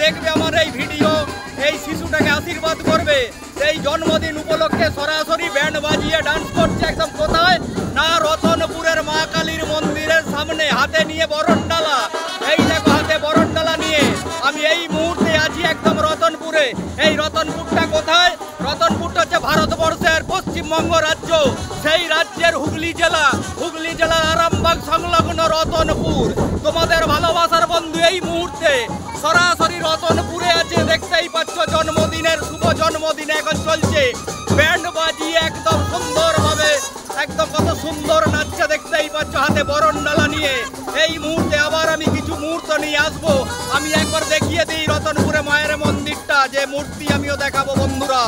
দেখবে আমার এই ভিডিও, এই শিশুটাকে আশীর্বাদ করবে। এই জন্মদিন উপলক্ষে সরাসরি ব্যান্ড বাজিয়ে ডান্স করছে একদম কোথায় না রতনপুরের মা কালীর মন্দিরের সামনে, হাতে নিয়ে বরণডালা। এই দেখো হাতে বরণডালা নিয়ে আমি এই মুহূর্তে আছি একদম রতনপুরে। এই রতনপুরটা কোথায়? রতনপুরটা হচ্ছে ভারতবর্ষের পশ্চিমবঙ্গ রাজ্য, সেই রাজ্যের হুগলি জেলার আরামবাগ সংলগ্ন রতনপুর। তোমাদের ভালোবাসার বন্ধু এই মুহূর্তে সরাসরি রতনপুরে আছে, দেখতেই পাচ্ছ। জন্মদিনের শুভ জন্মদিন এখন চলছে, ব্যান্ড বাজিয়ে একদম সুন্দরভাবে, একদম কত সুন্দর নাচছে দেখতেই পাচ্ছ, হাতে বরণডালা নিয়ে। এই মুহূর্তে আবার আমি কিছু মুহূর্ত নিয়ে আসবো, আমি একবার দেখিয়ে দিই রতনপুরে মায়ের মন্দিরটা, যে মূর্তি আমিও দেখাবো বন্ধুরা।